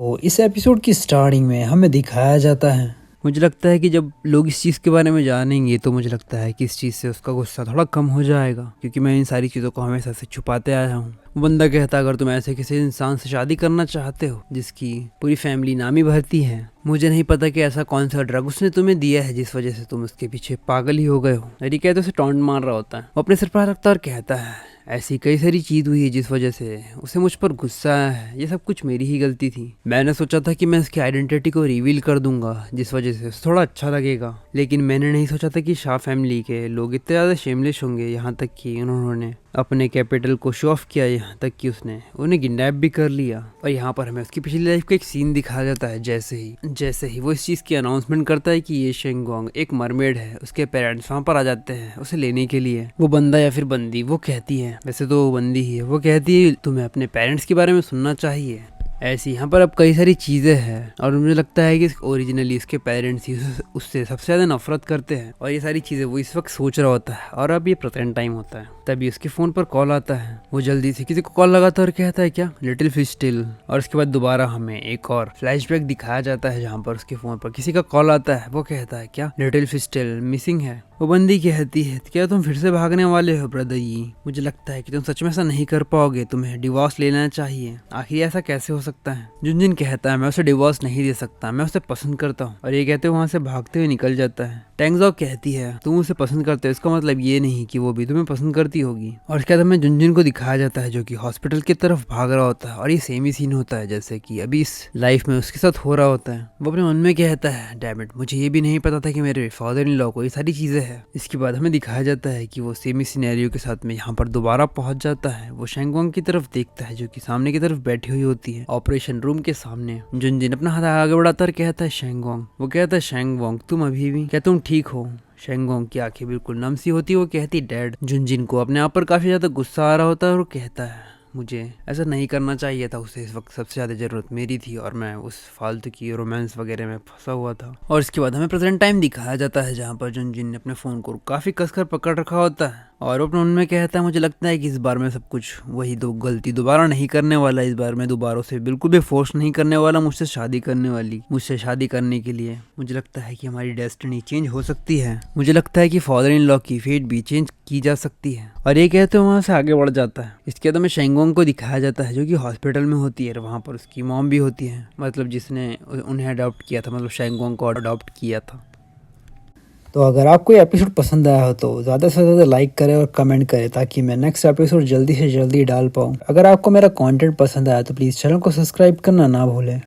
तो इस एपिसोड की स्टार्टिंग में हमें दिखाया जाता है, मुझे लगता है कि जब लोग इस चीज़ के बारे में जानेंगे तो मुझे लगता है कि इस चीज़ से उसका गुस्सा थोड़ा कम हो जाएगा, क्योंकि मैं इन सारी चीज़ों को हमेशा से छुपाते आया हूँ। वो बंदा कहता है अगर तुम ऐसे किसी इंसान से शादी करना चाहते हो जिसकी पूरी फैमिली नामी भरती है, मुझे नहीं पता कि ऐसा कौन सा ड्रग उसने तुम्हें दिया है जिस वजह से तुम उसके पीछे पागल ही हो गए हो। यदि कहते उसे टॉन्ट मार रहा होता है, वो अपने सिर पर रखता और कहता है ऐसी कई सारी चीज हुई है जिस वजह से उसे मुझ पर गुस्सा आया है, ये सब कुछ मेरी ही गलती थी। मैंने सोचा था कि मैं इसकी आइडेंटिटी को रिवील कर दूंगा जिस वजह से उसे थोड़ा अच्छा लगेगा, लेकिन मैंने नहीं सोचा था कि शाह फैमिली के लोग इतने ज़्यादा शेमलेस होंगे, यहाँ तक कि उन्होंने अपने कैपिटल को शो ऑफ किया, यहाँ तक कि उसने उन्हें किडनैप भी कर लिया। और यहाँ पर हमें उसकी पिछली लाइफ का एक सीन दिखाया जाता है। जैसे ही वो इस चीज़ की अनाउंसमेंट करता है कि ये शेंगोंग एक मरमेड है, उसके पेरेंट्स वहाँ पर आ जाते हैं उसे लेने के लिए। वो बंदा या फिर बंदी वो कहती है, वैसे तो वो बंदी ही है, वो कहती है तुम्हें अपने पेरेंट्स के बारे में सुनना चाहिए। ऐसी यहाँ पर अब कई सारी चीज़ें हैं और मुझे लगता है कि ओरिजिनली इसके पेरेंट्स ही उससे सबसे ज़्यादा नफरत करते हैं, और ये सारी चीज़ें वो इस वक्त सोच रहा होता है। और अब ये प्रेजेंट टाइम होता है, तभी उसके फ़ोन पर कॉल आता है। वो जल्दी से किसी को कॉल लगाता है और कहता है क्या, लिटिल फिश स्टिल। और उसके बाद दोबारा हमें एक और फ्लैशबैक दिखाया जाता है जहाँ पर उसके फ़ोन पर किसी का कॉल आता है। वो कहता है क्या, लिटिल फिश स्टिल मिसिंग है। वो बंदी कहती है क्या तुम फिर से भागने वाले हो ब्रदर जी, मुझे लगता है कि तुम सच में ऐसा नहीं कर पाओगे, तुम्हें डिवोर्स लेना चाहिए। आखिर ऐसा कैसे हो सकता है। जुनजिन कहता है मैं उसे डिवोर्स नहीं दे सकता, मैं उसे पसंद करता हूँ। और ये कहते हुए वहाँ से भागते हुए निकल जाता है। टैंगजॉक कहती है तुम उसे पसंद करते हो, इसका मतलब ये नहीं कि वो भी तुम्हें पसंद करती होगी। और उसके बाद हमें जुनजिन को दिखाया जाता है जो कि हॉस्पिटल की तरफ भाग रहा होता है, और ये सेम ही सीन होता है जैसे कि अभी इस लाइफ में उसके साथ हो रहा होता है। वो अपने मन में कहता है डैम इट, मुझे ये भी नहीं पता था कि मेरे फादर इन लॉ को ये सारी चीजें है। इसके बाद हमें दिखाया जाता है कि वो सेमी सिनेरियो के साथ में यहाँ पर दोबारा पहुंच जाता है। वो शेंगोंग की तरफ देखता है जो कि सामने की तरफ बैठी हुई होती है ऑपरेशन रूम के सामने। जुनजिन अपना हाथ आगे बढ़ाता और कहता है शेंगोंग। वो कहता है शेंगोंग तुम अभी भी, क्या तुम ठीक हो। शेंगोंग की आंखें बिल्कुल नम सी होती है। वो कहती डैड। जुनजिन को अपने आप पर काफी ज्यादा गुस्सा आ रहा होता है और वो कहता है मुझे ऐसा नहीं करना चाहिए था, उसे इस वक्त सबसे ज़्यादा ज़रूरत मेरी थी और मैं उस फालतू की रोमांस वगैरह में फंसा हुआ था। और इसके बाद हमें प्रेजेंट टाइम दिखाया जाता है जहाँ पर जुनजिन ने अपने फ़ोन को काफ़ी कसकर पकड़ रखा होता है और अपने उनमें कहता है मुझे लगता है कि इस बार मैं सब कुछ वही दो गलती दोबारा नहीं करने वाला, इस बार मैं दोबारा से बिल्कुल भी फोर्स नहीं करने वाला मुझसे शादी करने के लिए। मुझे लगता है कि हमारी डेस्टिनी चेंज हो सकती है, मुझे लगता है कि फादर इन लॉ की फेट भी चेंज की जा सकती है। और ये कहते हुए वहाँ से आगे बढ़ जाता है। इसके बाद हमें शेंगोंग को दिखाया जाता है जो कि हॉस्पिटल में होती है, वहाँ पर उसकी मॉम भी होती है, मतलब जिसने उन्हें अडॉप्ट किया था, मतलब शेंगोंग को अडॉप्ट किया था। तो अगर आपको ये एपिसोड पसंद आया हो तो ज़्यादा से ज़्यादा लाइक करें और कमेंट करें ताकि मैं नेक्स्ट एपिसोड जल्दी से जल्दी डाल पाऊँ। अगर आपको मेरा कंटेंट पसंद आया तो प्लीज़ चैनल को सब्सक्राइब करना ना भूलें।